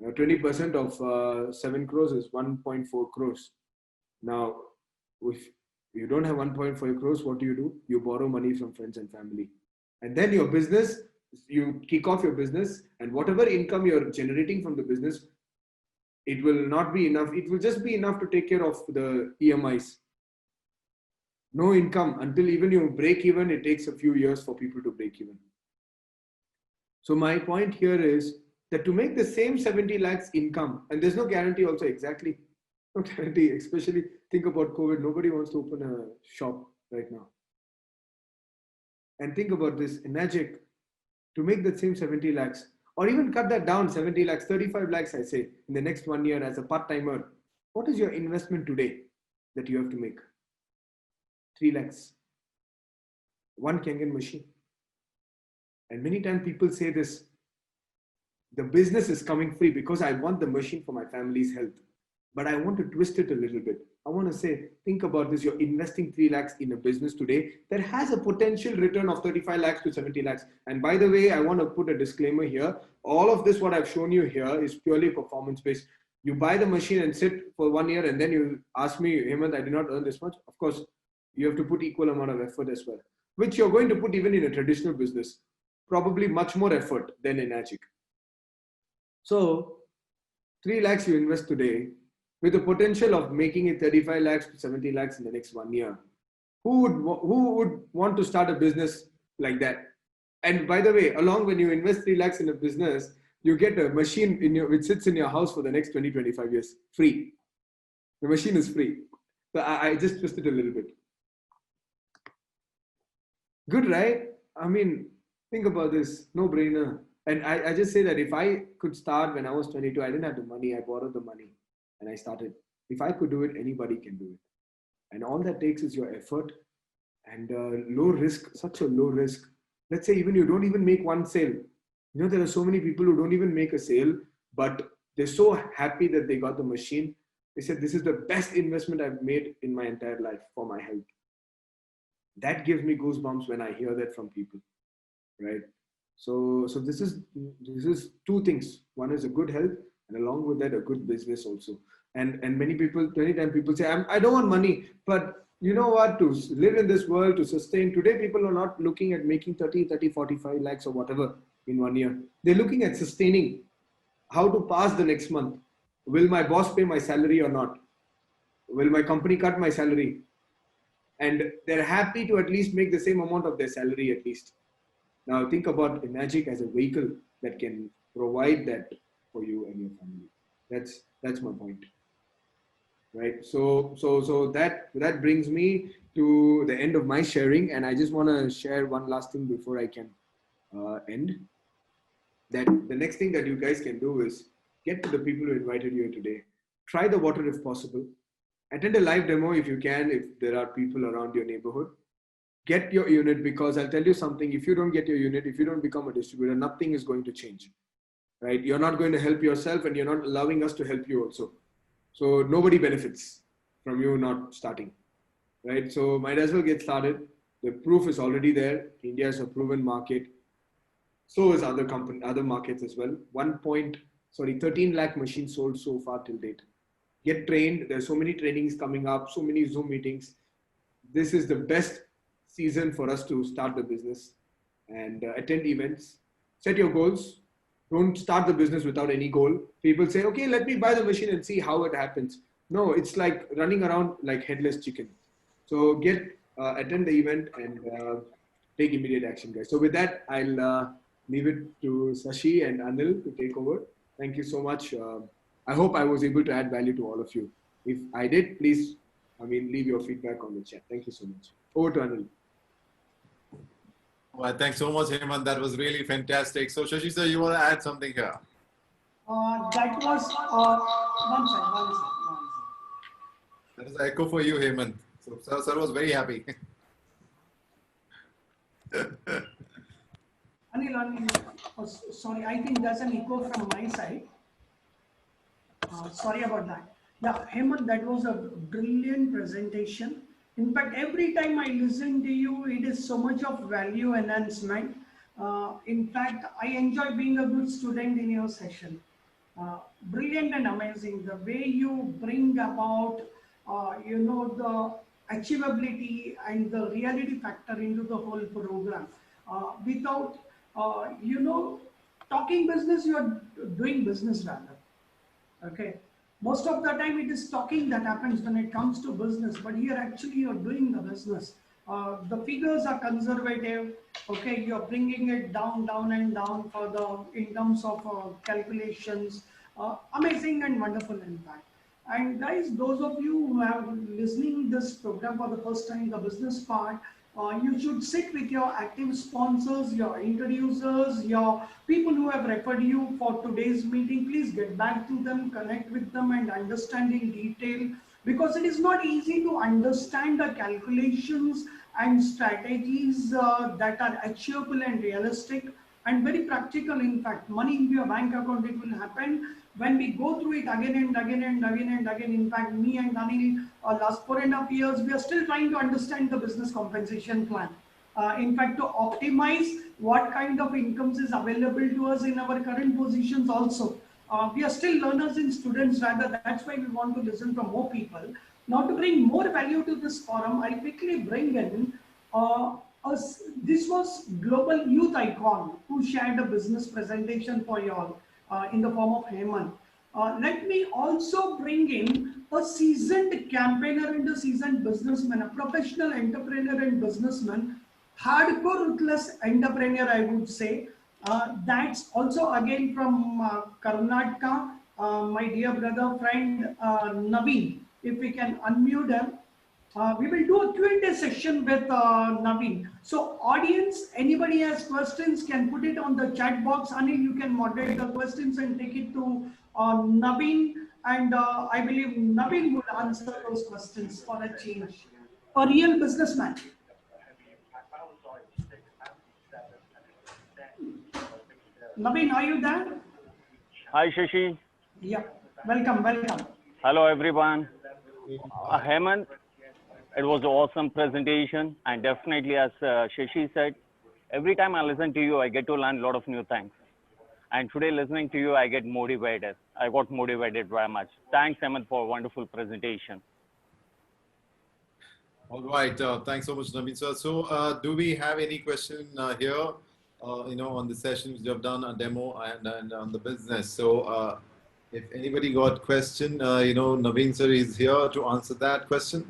20% of 7 crores is 1.4 crores. Now, if you don't have 1.5 crores, what do? You borrow money from friends and family. And then your business, you kick off your business, and whatever income you're generating from the business, it will not be enough. It will just be enough to take care of the EMIs. No income until even you break even. It takes a few years for people to break even. So my point here is that to make the same 70 lakhs income, and there's no guarantee also exactly, no guarantee, especially think about COVID. Nobody wants to open a shop right now. And think about this, imagine to make that same 70 lakhs, or even cut that down, 70 lakhs, 35 lakhs, I say, in the next 1 year as a part-timer. What is your investment today that you have to make? 3 lakhs. 1 Kangen machine. And many times people say this, the business is coming free because I want the machine for my family's health. But I want to twist it a little bit. I want to say, think about this. You're investing 3 lakhs in a business today that has a potential return of 35 lakhs to 70 lakhs. And by the way, I want to put a disclaimer here. All of this, what I've shown you here, is purely performance-based. You buy the machine and sit for 1 year and then you ask me, Hemanth, I did not earn this much. Of course, you have to put equal amount of effort as well, which you're going to put even in a traditional business. Probably much more effort than in Agile. So 3 lakhs you invest today, with the potential of making it 35 lakhs to 70 lakhs in the next 1 year. Who would want to start a business like that? And by the way, along when you invest 3 lakhs in a business, you get a machine which sits in your house for the next 20-25 years, free. The machine is free. So I just twisted a little bit. Good, right? I mean, think about this, no brainer. And I just say that if I could start when I was 22, I didn't have the money, I borrowed the money. And I started. If I could do it, anybody can do it. And all that takes is your effort and low risk, such a low risk. Let's say even you don't even make one sale. You know, there are so many people who don't even make a sale, but they're so happy that they got the machine. They said, this is the best investment I've made in my entire life for my health. That gives me goosebumps when I hear that from people, right? So this is 2 things. One is a good health, and along with that, a good business also. And many times people say, I don't want money, but you know what, to live in this world, to sustain, today people are not looking at making 30, 45 lakhs or whatever in 1 year. They're looking at sustaining, how to pass the next month. Will my boss pay my salary or not? Will my company cut my salary? And they're happy to at least make the same amount of their salary at least. Now think about Magic as a vehicle that can provide that for you and your family. That's my point, right? So that brings me to the end of my sharing, and I just want to share one last thing before I can end. That the next thing that you guys can do is get to the people who invited you today. Try the water if possible. Attend a live demo if you can, if there are people around your neighborhood. Get your unit, because I'll tell you something. If you don't get your unit, if you don't become a distributor, nothing is going to change, right? You're not going to help yourself, and you're not allowing us to help you also. So nobody benefits from you not starting, right? So might as well get started. The proof is already there. India is a proven market. So is other markets as well. 13 lakh machines sold so far till date. Get trained. There's so many trainings coming up, so many Zoom meetings. This is the best season for us to start the business and attend events. Set your goals. Don't start the business without any goal. People say, okay, let me buy the machine and see how it happens. No, it's like running around like headless chicken. So attend the event and take immediate action, guys. So with that, I'll leave it to Sashi and Anil to take over. Thank you so much. I hope I was able to add value to all of you. If I did, please, leave your feedback on the chat. Thank you so much. Over to Anil. Well, thanks so much, Hemant. That was really fantastic. So, Shashi sir, you want to add something here? That was one second. That is an echo for you, Hemant. So, sir was very happy. Anil, sorry, I think there's an echo from my side. Sorry about that. Yeah, Hemant, that was a brilliant presentation. In fact, every time I listen to you, it is so much of value enhancement. In fact, I enjoy being a good student in your session. Brilliant and amazing. The way you bring about, the achievability and the reality factor into the whole program. Without, talking business, you are doing business rather. Okay. Most of the time it is talking that happens when it comes to business, but here actually you're doing the business. The figures are conservative. Okay, you're bringing it down and down in terms of calculations. Amazing and wonderful impact. And guys, those of you who have listening this program for the first time, the business part, you should sit with your active sponsors, your introducers, your people who have referred you for today's meeting. Please get back to them, connect with them and understand in detail, because it is not easy to understand the calculations and strategies that are achievable and realistic and very practical. In fact, money into your bank account, it will happen when we go through it again and again and again and again. In fact, me and Anil, last 4.5 years, we are still trying to understand the business compensation plan. In fact, to optimize what kind of incomes is available to us in our current positions also. We are still learners and students rather. That's why we want to listen from more people. Now, to bring more value to this forum, I'll quickly bring in this was global youth icon who shared a business presentation for you all in the form of Hemanth. Let me also bring in a seasoned campaigner and a seasoned businessman, a professional entrepreneur and businessman, hardcore ruthless entrepreneur, I would say. That's also again from Karnataka, my dear brother friend Navin. If we can unmute him. We will do a Q&A session with Navin. So audience, anybody has questions can put it on the chat box. Anil, you can moderate the questions and take it to Navin. And I believe Navin will answer those questions for a change. A real businessman. Navin, are you there? Hi, Shashi. Yeah, welcome. Hello, everyone. Hemant, it was an awesome presentation. And definitely, as Shashi said, every time I listen to you, I get to learn a lot of new things. And today, listening to you, I get motivated. I got motivated very much. Thanks, Hemant, for a wonderful presentation. All right. Thanks so much, Navin sir. So, do we have any question here? On the sessions you have done a demo and on the business. So, if anybody got question, Navin sir is here to answer that question.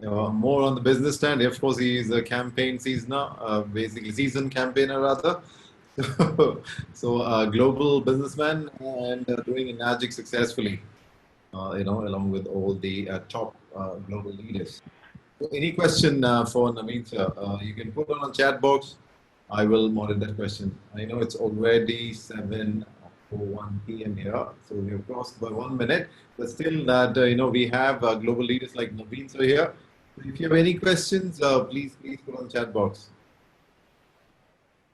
More on the business stand. Of course, he is a campaign seasoner, basically seasoned campaigner rather. So, global businessman and doing Magic successfully. Along with all the top global leaders. So any question for Navin sir, you can put on a chat box. I will moderate that question. I know it's already 7:01 p.m. here, so we have crossed by 1 minute. But still, that we have global leaders like Navin sir here. If you have any questions, please put on the chat box.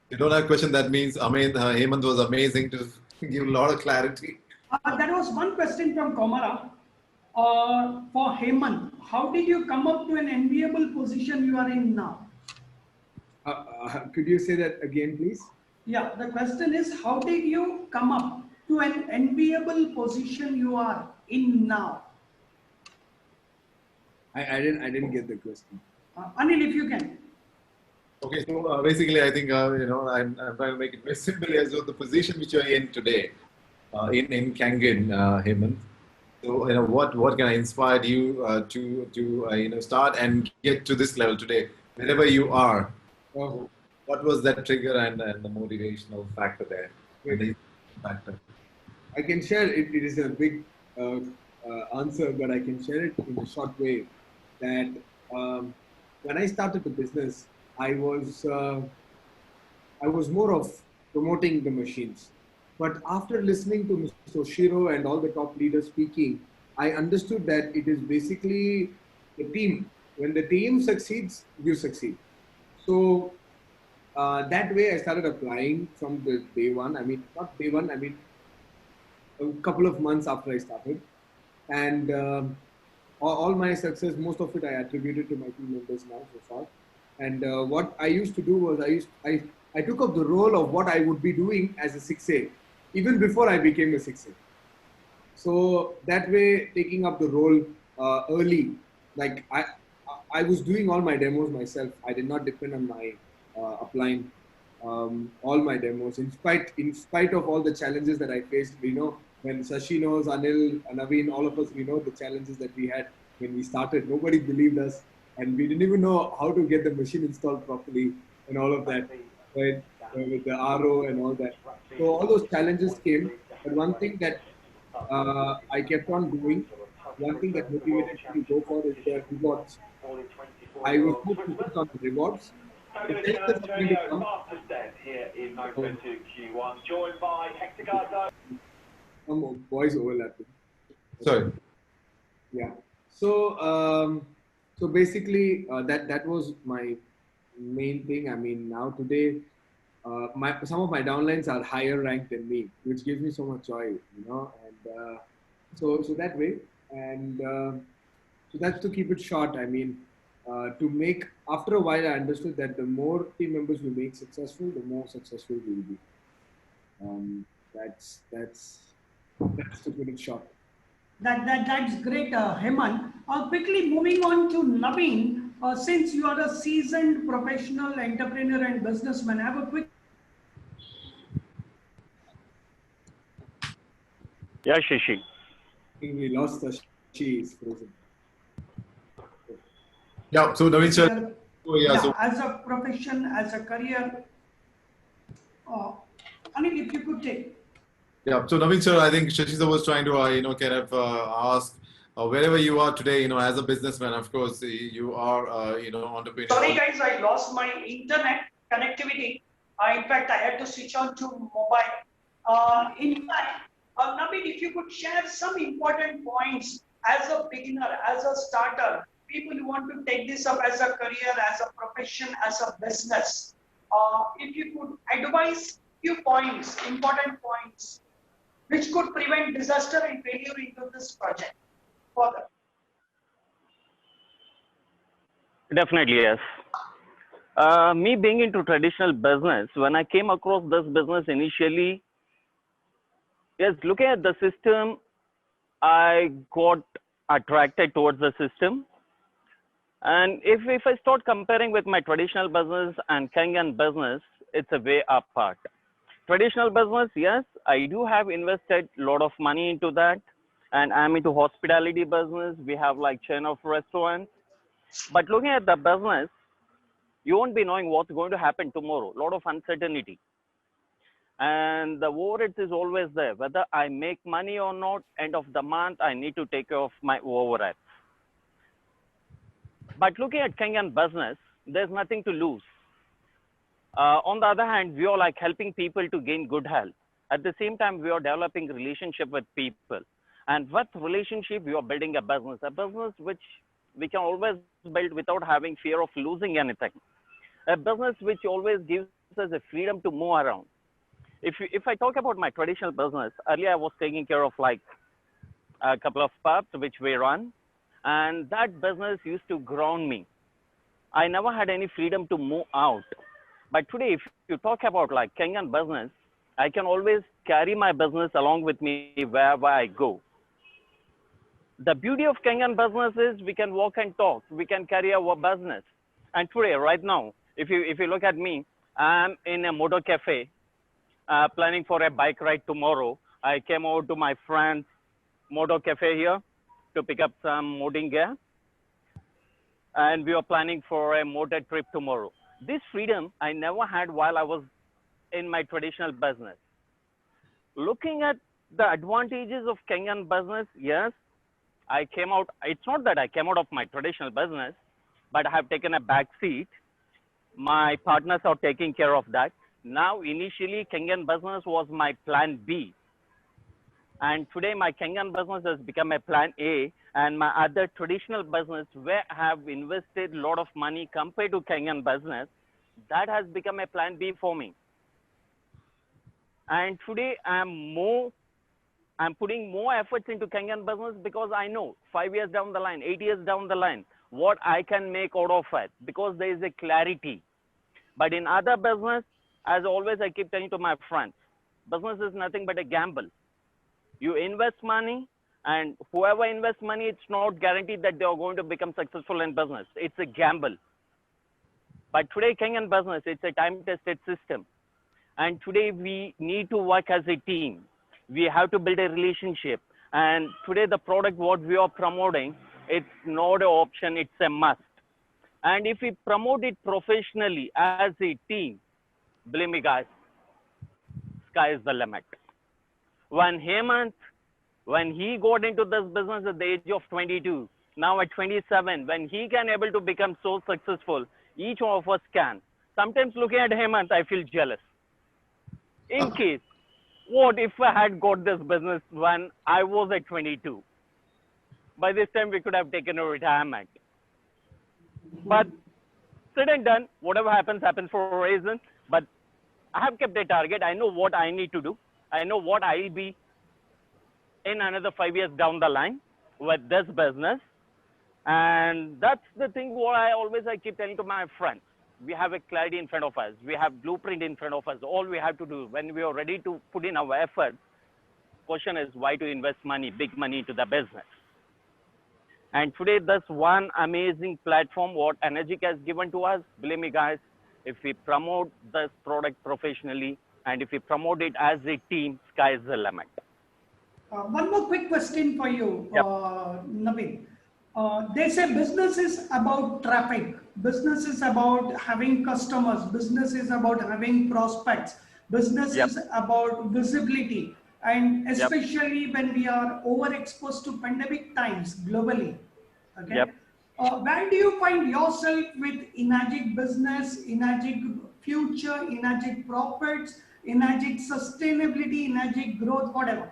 If you don't have a question, that means Hemant was amazing to give a lot of clarity. That was one question from Komara. For Hemant, how did you come up to an enviable position you are in now? Could you say that again, please? Yeah, the question is, how did you come up to an enviable position you are in now? I didn't get the question. Anil, if you can. Okay, so basically, I think I'm trying to make it very simple. As well, the position which you're in today, in Kangen, Hemant. So what can I inspire you to start and get to this level today, wherever you are? Oh, What was that trigger and the motivational factor there? The factor. I can share it. It is a big answer, but I can share it in a short way. That when I started the business, I was more of promoting the machines. But after listening to Mr. Oshiro and all the top leaders speaking, I understood that it is basically the team. When the team succeeds, you succeed. So that way, I started applying from the day one. I mean, not day one. I mean, a couple of months after I started, and all my success, most of it, I attributed to my team members now so far. And what I used to do was I took up the role of what I would be doing as a 6A, even before I became a 6A. So that way, taking up the role early, like I was doing all my demos myself. I did not depend on my applying all my demos. In spite of all the challenges that I faced, when Sashi knows, Anil, Navin, all of us, we know the challenges that we had when we started. Nobody believed us, and we didn't even know how to get the machine installed properly and all of that, right? With the RO and all that. So all those challenges came, but one thing that I kept on doing, one thing that motivated me to go for is the rewards. I was more focused on the rewards. The failures are going to come. Some voice overlapping. Sorry. Yeah. So basically, that was my main thing. I mean, now today, some of my downlines are higher ranked than me, which gives me so much joy, And so that way, and so that's to keep it short. I mean, to make after a while, I understood that the more team members we make successful, the more successful we will be. That's to put it short. That's great, Hemant. Quickly moving on to Navin, since you are a seasoned professional entrepreneur and businessman, I have a quick. Yeah, Shashi. I think we lost the she is frozen. Yeah. So Navin sir. Yeah, as a profession, as a career, Anil, if you could take. Yeah. So Navin sir, I think Shashi was trying to kind of ask wherever you are today, as a businessman, of course, you are entrepreneur. Sorry guys, I lost my internet connectivity. In fact, I had to switch on to mobile. In fact, Navin, if you could share some important points as a beginner, as a starter, people who want to take this up as a career, as a profession, as a business. If you could advise few points, important points, which could prevent disaster and failure into this project further. Definitely, yes. Me being into traditional business, when I came across this business initially, yes, looking at the system, I got attracted towards the system. And if I start comparing with my traditional business and Kangen business, it's a way apart. Traditional business, yes, I do have invested a lot of money into that. And I'm into hospitality business. We have like chain of restaurants. But looking at the business, you won't be knowing what's going to happen tomorrow. A lot of uncertainty. And the overheads is always there. Whether I make money or not, end of the month, I need to take care of my overheads. But looking at Kangen business, there's nothing to lose. On the other hand, we are like helping people to gain good health. At the same time, we are developing relationship with people. And with relationship, we are building a business which we can always build without having fear of losing anything. A business which always gives us a freedom to move around. If I talk about my traditional business, earlier I was taking care of like a couple of pubs which we run, and that business used to ground me. I never had any freedom to move out. But today, if you talk about like Kangen business, I can always carry my business along with me wherever I go. The beauty of Kangen business is we can walk and talk. We can carry our business. And today, right now, if you look at me, I'm in a motor cafe, planning for a bike ride tomorrow. I came over to my friend's motor cafe here to pick up some modding gear, and we are planning for a motor trip tomorrow. This freedom I never had while I was in my traditional business. Looking at the advantages of Kangen business, yes, I came out. It's not that I came out of my traditional business, but I have taken a back seat. My partners are taking care of that. Now, initially, Kangen business was my plan B. And today, my Kangen business has become a plan A. And my other traditional business, where I have invested a lot of money compared to Kangen business, that has become a plan B for me. And today, I'm putting more efforts into Kangen business because I know 5 years down the line, 8 years down the line, what I can make out of it, because there is a clarity. But in other business, as always, I keep telling to my friends, business is nothing but a gamble. You invest money, and whoever invests money, it's not guaranteed that they are going to become successful in business. It's a gamble. But today, Kangen business, it's a time-tested system. And today, we need to work as a team. We have to build a relationship. And today, the product what we are promoting, it's not an option, it's a must. And if we promote it professionally as a team, believe me, guys, sky is the limit. When Hemanth, when he got into this business at the age of 22, now at 27, when he can able to become so successful, each one of us can. Sometimes looking at Hemanth, I feel jealous. In case, what if I had got this business when I was at 22? By this time, we could have taken a retirement. But said and done, whatever happens, happens for a reason. But I have kept a target. I know what I need to do. I know what I'll be in another 5 years down the line with this business. And that's the thing what I keep telling to my friends. We have a clarity in front of us. We have blueprint in front of us. All we have to do when we are ready to put in our effort, question is why to invest money, big money into the business. And today, this one amazing platform what Energic has given to us, believe me, guys, if we promote this product professionally and if we promote it as a team, sky is the limit. One more quick question for you, Yep. Navin. They say business is about traffic, business is about having customers, business is about having prospects, business Yep. is about visibility. And Yep. especially when we are overexposed to pandemic times globally, okay? Yep. Where do you find yourself with Energic business, Energic future, Energic profits, Energic sustainability, Energic growth, whatever?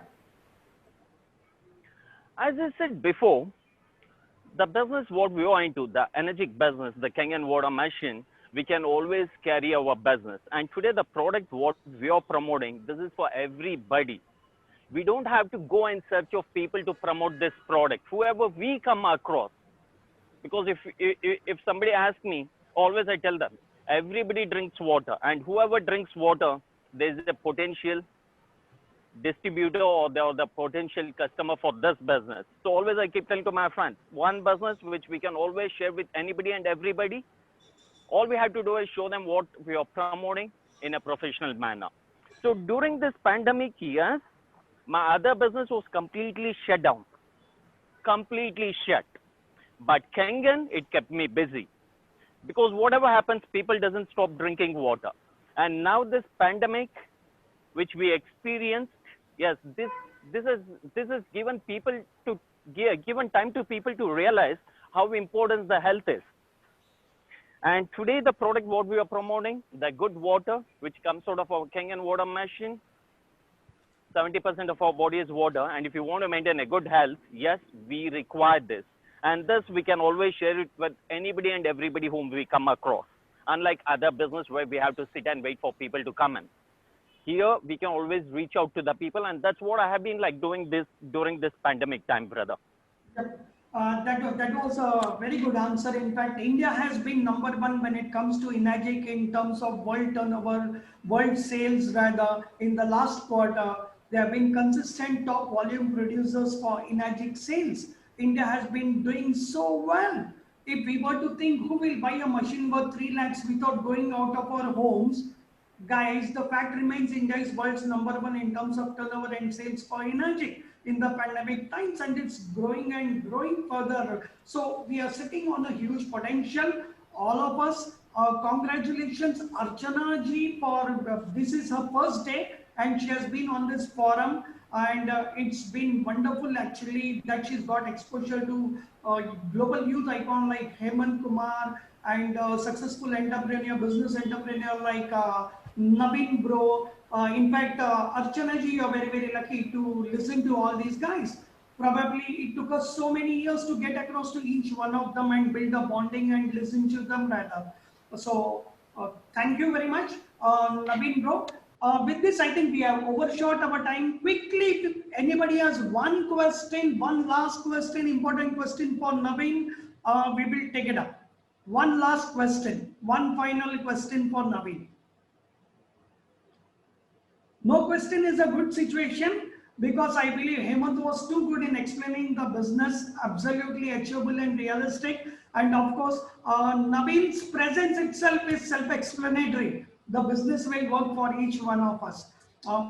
As I said before, the business what we are into, the Energic business, the Kangen water machine, we can always carry our business. And today the product what we are promoting, this is for everybody. We don't have to go in search of people to promote this product. Whoever we come across, because if somebody asks me, always I tell them, everybody drinks water, and whoever drinks water, there is a potential distributor or the potential customer for this business. So always I keep telling to my friends, one business which we can always share with anybody and everybody. All we have to do is show them what we are promoting in a professional manner. So during this pandemic years, my other business was completely shut down, completely shut. But Kangen, it kept me busy because whatever happens, people doesn't stop drinking water. And now this pandemic, which we experienced, yes, this is given time to people to realize how important the health is. And today the product what we are promoting, the good water, which comes out of our Kangen water machine, 70% of our body is water. And if you want to maintain a good health, yes, we require this. And this we can always share it with anybody and everybody whom we come across. Unlike other business where we have to sit and wait for people to come in. Here we can always reach out to the people, and that's what I have been like doing this during this pandemic time, brother. Yep. That was a very good answer. In fact, India has been number one when it comes to Enagic in terms of world turnover, world sales rather. In the last quarter, they have been consistent top volume producers for Enagic sales. India has been doing so well. If we were to think who will buy a machine worth 3 lakhs without going out of our homes, guys, the fact remains India is world's number one in terms of turnover and sales for energy in the pandemic times, and it's growing and growing further. So we are sitting on a huge potential. All of us, congratulations Archana ji for this is her first day and she has been on this forum, and it's been wonderful actually that she's got exposure to global youth icon like Hemant Kumar and successful entrepreneur, business entrepreneur like Navin bro. In fact, Archana ji, you're very, very lucky to listen to all these guys. Probably it took us so many years to get across to each one of them and build a bonding and listen to them rather. So thank you very much, Navin bro. With this, I think we have overshot our time. Quickly, if anybody has one question, one last question, important question for Navin, we will take it up. One last question, one final question for Navin. No question is a good situation because I believe Hemanth was too good in explaining the business, absolutely achievable and realistic. And of course, Navin's presence itself is self-explanatory. The business will work for each one of us.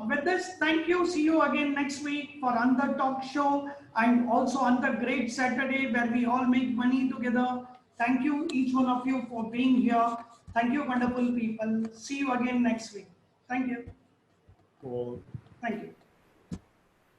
With this, thank you. See you again next week for another talk show and also another great Saturday where we all make money together. Thank you, each one of you, for being here. Thank you, wonderful people. See you again next week. Thank you. Cool. Thank you.